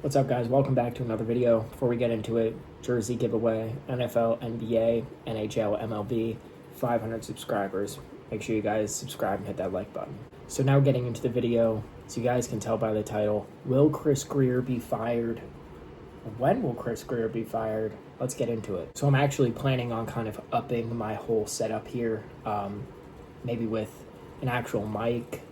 What's up, guys? Welcome back to another video. Before we get into it, jersey giveaway, NFL, NBA, NHL, MLB, 500 subscribers. Make sure you guys subscribe and hit that like button. So now getting into the video, so you guys can tell by the title, will Chris Grier be fired? When will Chris Grier be fired? Let's get into it. So I'm actually planning on kind of upping my whole setup here, maybe with an actual mic,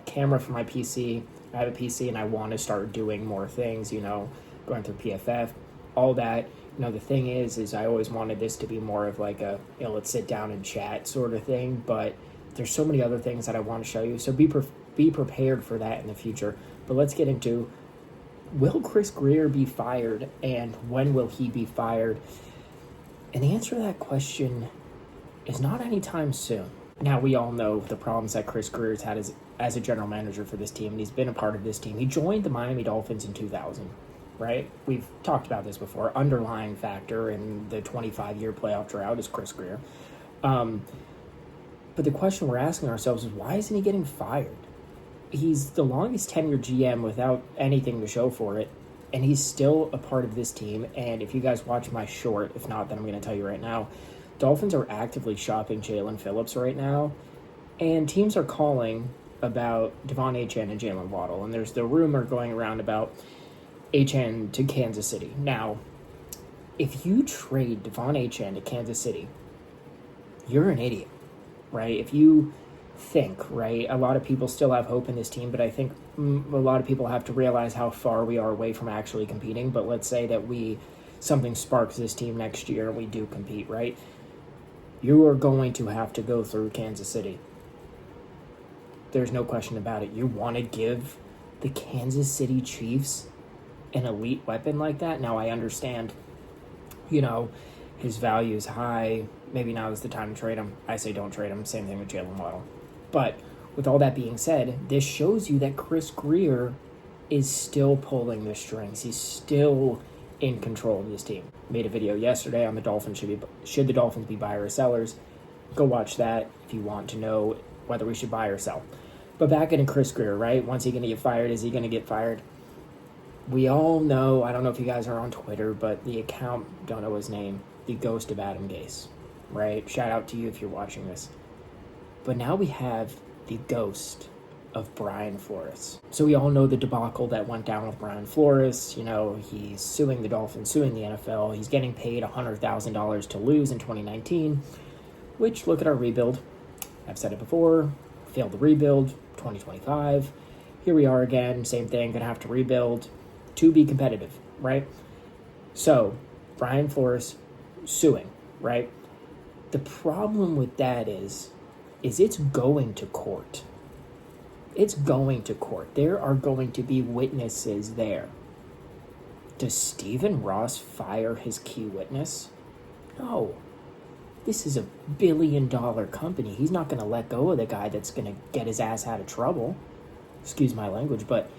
camera for my PC. I have a PC and I want to start doing more things, going through PFF, all that. The thing is I always wanted this to be more of like a, let's sit down and chat sort of thing, but there's so many other things that I want to show you. So be prepared for that in the future. But let's get into, will Chris Grier be fired, and when will he be fired? And the answer to that question is not anytime soon. Now, we all know the problems that Chris Grier's had as a general manager for this team, and he's been a part of this team. He joined the Miami Dolphins in 2000, right? We've talked about this before. Underlying factor in the 25-year playoff drought is Chris Grier. But the question we're asking ourselves is, why isn't he getting fired? He's the longest tenured GM without anything to show for it, and he's still a part of this team. And if you guys watch my short, if not, then I'm going to tell you right now, Dolphins are actively shopping Jalen Phillips right now, and teams are calling about Devon Achane and Jalen Waddle, and there's the rumor going around about Achane to Kansas City. Now, if you trade Devon Achane to Kansas City, you're an idiot, right? If you think, right, a lot of people still have hope in this team, but I think a lot of people have to realize how far we are away from actually competing. But let's say that something sparks this team next year and we do compete, right? You are going to have to go through Kansas City. There's no question about it. You want to give the Kansas City Chiefs an elite weapon like that? Now, I understand, his value is high. Maybe now is the time to trade him. I say don't trade him. Same thing with Jalen Waddle. But with all that being said, this shows you that Chris Grier is still pulling the strings. He's still in control of this team. Made a video yesterday on the Dolphins. Should the Dolphins be buyers or sellers? Go watch that if you want to know whether we should buy or sell. But back into Chris Grier, right? When's he going to get fired? Is he going to get fired? We all know, I don't know if you guys are on Twitter, but the account, don't know his name, the ghost of Adam Gase, right? Shout out to you if you're watching this. But now we have the ghost of Brian Flores. So we all know the debacle that went down with Brian Flores. He's suing the Dolphins, suing the NFL. He's getting paid $100,000 to lose in 2019, which, look at our rebuild. I've said it before, failed to rebuild, 2025. Here we are again, same thing, gonna have to rebuild to be competitive, right? So, Brian Flores suing, right? The problem with that is it's going to court. It's going to court. There are going to be witnesses there. Does Stephen Ross fire his key witness? No. This is a billion-dollar company. He's not going to let go of the guy that's going to get his ass out of trouble. Excuse my language, but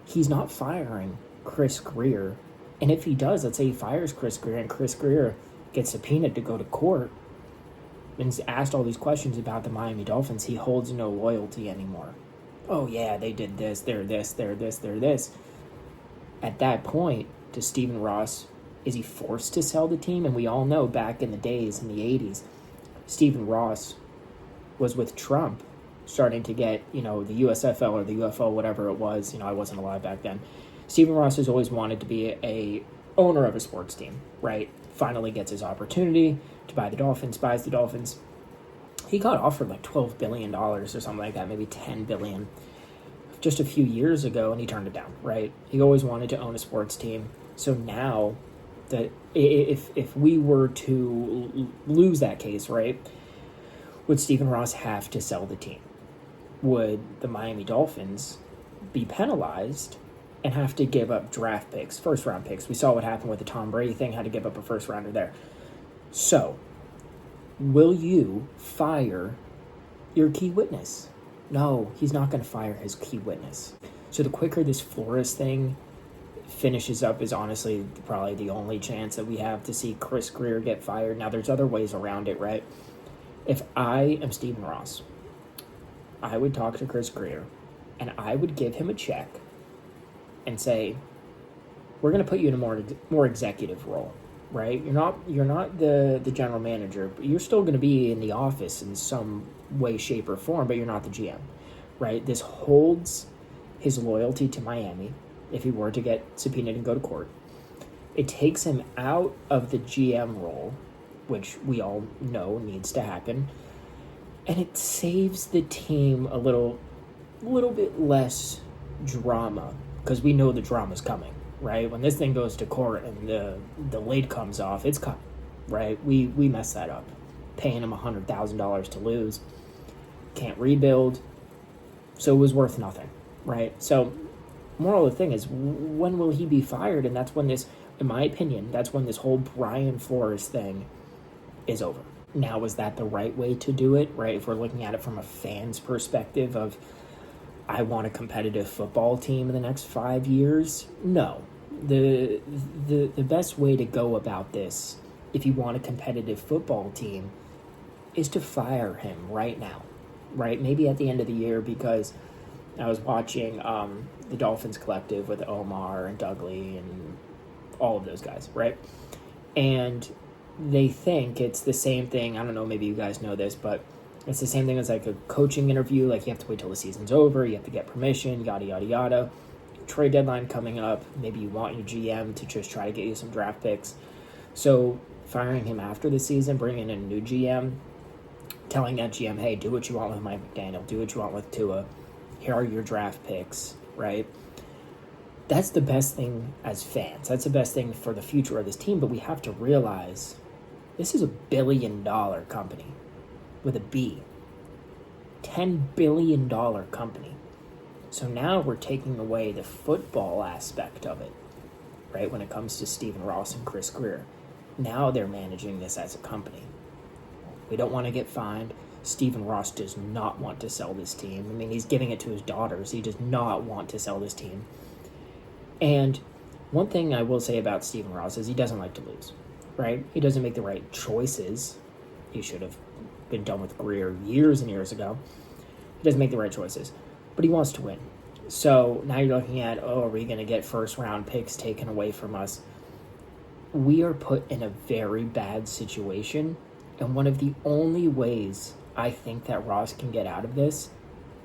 he's not firing Chris Grier. And if he does, let's say he fires Chris Grier and Chris Grier gets subpoenaed to go to court and is asked all these questions about the Miami Dolphins, he holds no loyalty anymore. Oh yeah, they did this, they're this, they're this, they're this. At that point, does Stephen Ross, is he forced to sell the team? And we all know back in the days, in the 80s, Stephen Ross was with Trump starting to get, the USFL or the UFO, whatever it was. I wasn't alive back then. Stephen Ross has always wanted to be a owner of a sports team, right? Finally gets his opportunity to buy the Dolphins, buys the Dolphins. He got offered like $12 billion or something like that, maybe $10 billion just a few years ago, and he turned it down, right? He always wanted to own a sports team. So now that if we were to lose that case, right, would Stephen Ross have to sell the team? Would the Miami Dolphins be penalized and have to give up draft picks, first-round picks? We saw what happened with the Tom Brady thing, had to give up a first-rounder there. So, will you fire your key witness? No, he's not going to fire his key witness. So the quicker this Flores thing finishes up is honestly probably the only chance that we have to see Chris Grier get fired. Now, there's other ways around it, right? If I am Stephen Ross, I would talk to Chris Grier, and I would give him a check and say, we're going to put you in a more executive role, right? You're not the general manager, but you're still going to be in the office in some way, shape, or form, but you're not the GM, right? This holds his loyalty to Miami if he were to get subpoenaed and go to court. It takes him out of the GM role, which we all know needs to happen, and it saves the team a little bit less drama, because we know the drama's coming, right? When this thing goes to court and the lid comes off, it's coming, right? We messed that up, paying him $100,000 to lose, can't rebuild, so it was worth nothing, right? So moral of the thing is, when will he be fired? And that's when this, in my opinion, that's when this whole Brian Flores thing is over. Now, is that the right way to do it, right? If we're looking at it from a fan's perspective of, I want a competitive football team in the next 5 years, no. The best way to go about this, if you want a competitive football team, is to fire him right now, right? Maybe at the end of the year, because I was watching the Dolphins Collective with Omar and Dudley and all of those guys, right? And they think it's the same thing. I don't know, maybe you guys know this, but it's the same thing as like a coaching interview. Like, you have to wait till the season's over, you have to get permission, yada, yada, yada. Trade deadline coming up. Maybe you want your GM to just try to get you some draft picks. So firing him after the season, bringing in a new GM, telling that GM, hey, do what you want with Mike McDaniel, do what you want with Tua. Here are your draft picks, right? That's the best thing as fans. That's the best thing for the future of this team. But we have to realize this is a $1 billion company with a B. $10 billion company. So now we're taking away the football aspect of it, right? When it comes to Stephen Ross and Chris Grier. Now they're managing this as a company. We don't want to get fined. Stephen Ross does not want to sell this team. I mean, he's giving it to his daughters. He does not want to sell this team. And one thing I will say about Stephen Ross is he doesn't like to lose, right? He doesn't make the right choices. He should have been done with Grier years and years ago. He doesn't make the right choices, but he wants to win. So now you're looking at, are we going to get first-round picks taken away from us? We are put in a very bad situation, and one of the only ways I think that Ross can get out of this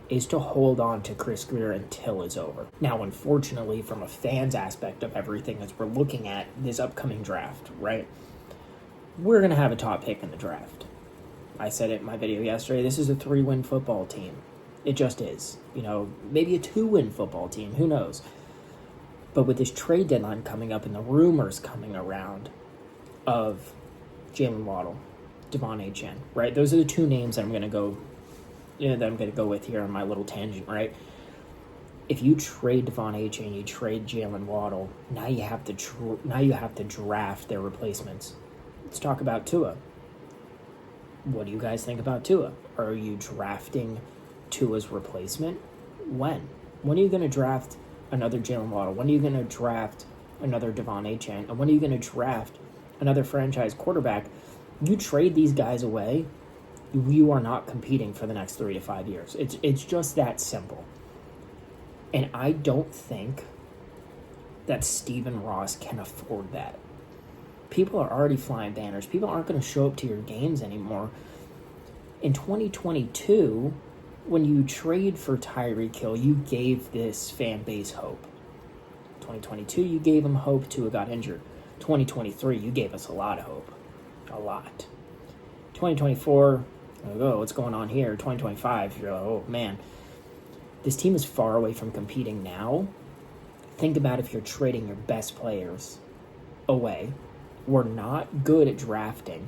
is to hold on to Chris Grier until it's over. Now, unfortunately, from a fan's aspect of everything, as we're looking at this upcoming draft, right, we're going to have a top pick in the draft. I said it in my video yesterday, this is a 3-win football team. It just is. Maybe a 2-win football team, who knows? But with this trade deadline coming up and the rumors coming around of Jalen Waddle, Devon Achane, right? Those are the two names that I'm going to go with here on my little tangent, right? If you trade Devon Achane, you trade Jalen Waddle, now you have to draft their replacements. Let's talk about Tua. What do you guys think about Tua? Are you drafting Tua's replacement? When? When are you going to draft another Jalen Waddle? When are you going to draft another Devon Achane? And when are you going to draft another franchise quarterback? You trade these guys away, you are not competing for the next 3 to 5 years. It's just that simple. And I don't think that Stephen Ross can afford that. People are already flying banners. People aren't going to show up to your games anymore. In 2022, when you trade for Tyreek Hill, you gave this fan base hope. 2022, you gave them hope. Tua got injured. 2023, you gave us a lot of hope. A lot. 2024, what's going on here? 2025, you're like, oh man. This team is far away from competing now. Think about if you're trading your best players away. We're not good at drafting.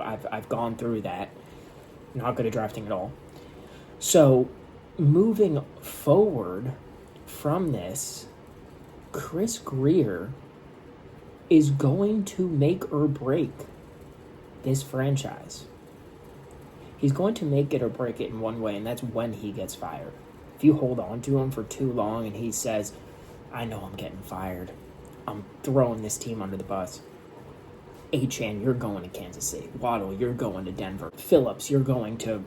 I've gone through that. Not good at drafting at all. So, moving forward from this, Chris Grier is going to make or break this franchise. He's going to make it or break it in one way, and that's when he gets fired. If you hold on to him for too long and he says, I know I'm getting fired, I'm throwing this team under the bus. Achane, you're going to Kansas City. Waddle, you're going to Denver. Phillips, you're going to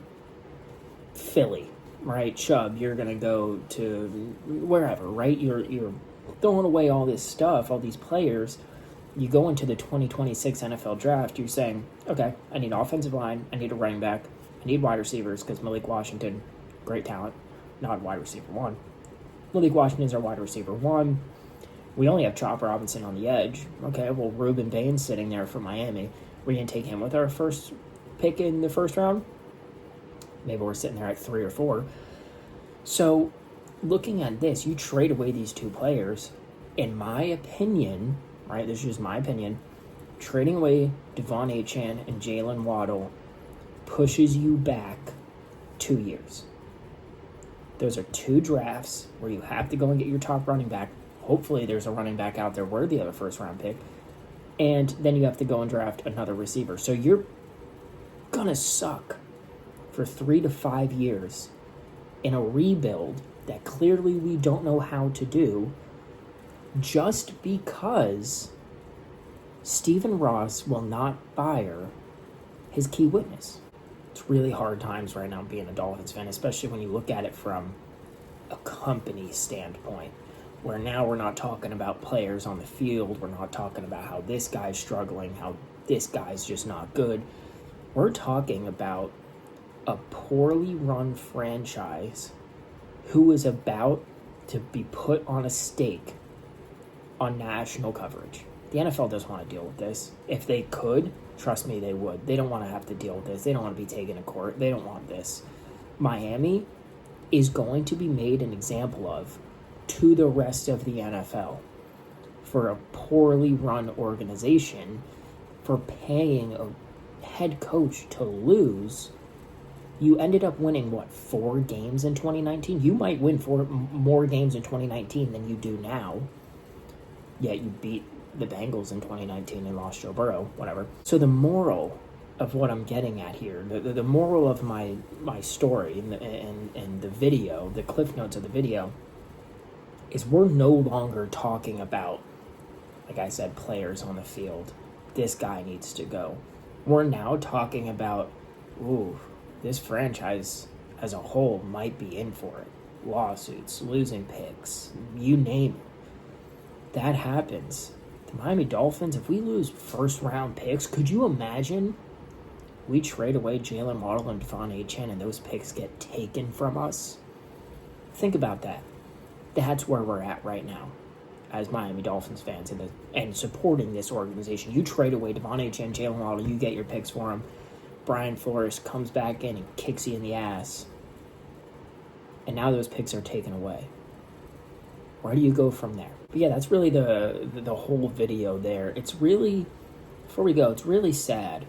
Philly, right? Chubb, you're going to go to wherever, right? You're throwing away all this stuff, all these players. You go into the 2026 NFL draft, you're saying, okay, I need offensive line, I need a running back, I need wide receivers, because Malik Washington, great talent, not wide receiver one. Malik Washington's our wide receiver one. We only have Chop Robinson on the edge. Okay, well, Ruben Bain's sitting there for Miami. We're going to take him with our first pick in the first round? Maybe we're sitting there at 3 or 4. So, looking at this, you trade away these two players. In my opinion, right, this is just my opinion, trading away Devon Achane and Jalen Waddle pushes you back 2 years. Those are 2 drafts where you have to go and get your top running back. Hopefully there's a running back out there worthy of a first-round pick. And then you have to go and draft another receiver. So you're going to suck for 3 to 5 years in a rebuild that clearly we don't know how to do, just because Stephen Ross will not fire his key witness. It's really hard times right now being a Dolphins fan, especially when you look at it from a company standpoint, where now we're not talking about players on the field. We're not talking about how this guy's struggling, how this guy's just not good. We're talking about a poorly run franchise who is about to be put on a stake on national coverage. The NFL doesn't want to deal with this. If they could, trust me, they would. They don't want to have to deal with this. They don't want to be taken to court. They don't want this. Miami is going to be made an example of to the rest of the NFL for a poorly run organization, for paying a head coach to lose. You ended up winning, 4 games in 2019? You might win 4 more games in 2019 than you do now. Yet you beat the Bengals in 2019 and lost Joe Burrow, whatever. So the moral of what I'm getting at here, the moral of my story and the video, the cliff notes of the video, is we're no longer talking about, like I said, players on the field. This guy needs to go. We're now talking about, this franchise as a whole might be in for it. Lawsuits, losing picks, you name it. That happens. The Miami Dolphins, if we lose first-round picks, could you imagine we trade away Jalen Waddle and Devon Achane and those picks get taken from us? Think about that. That's where we're at right now as Miami Dolphins fans and supporting this organization. You trade away Devon Achane, Jalen Waddle, you get your picks for him. Brian Flores comes back in and kicks you in the ass. And now those picks are taken away. Where do you go from there? But yeah, that's really the whole video there. It's really, before we go, it's really sad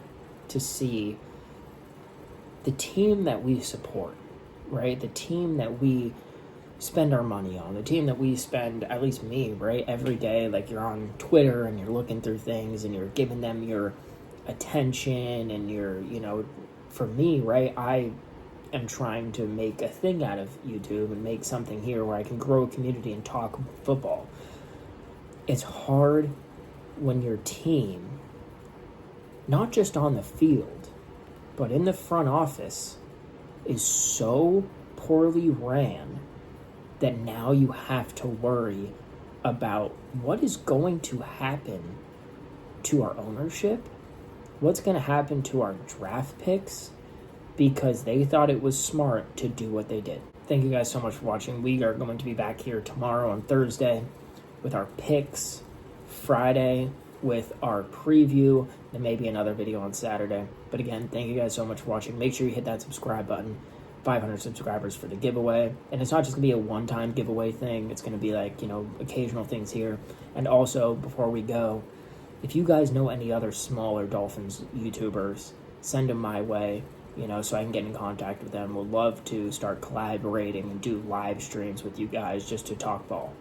to see the team that we support, right? The team that we spend our money on, the team that we spend, at least me, right, every day. Like, you're on Twitter and you're looking through things and you're giving them your attention and you're, for me, right, I am trying to make a thing out of YouTube and make something here where I can grow a community and talk football. It's hard when your team, not just on the field, but in the front office, is so poorly ran that now you have to worry about what is going to happen to our ownership, what's going to happen to our draft picks, because they thought it was smart to do what they did. Thank you guys so much for watching. We are going to be back here tomorrow on Thursday with our picks, Friday with our preview, and maybe another video on Saturday. But again, thank you guys so much for watching. Make sure you hit that subscribe button. 500 subscribers for the giveaway. And it's not just going to be a one-time giveaway thing. It's going to be like, occasional things here. And also, before we go, if you guys know any other smaller Dolphins YouTubers, send them my way, so I can get in contact with them. We'd love to start collaborating and do live streams with you guys just to talk ball.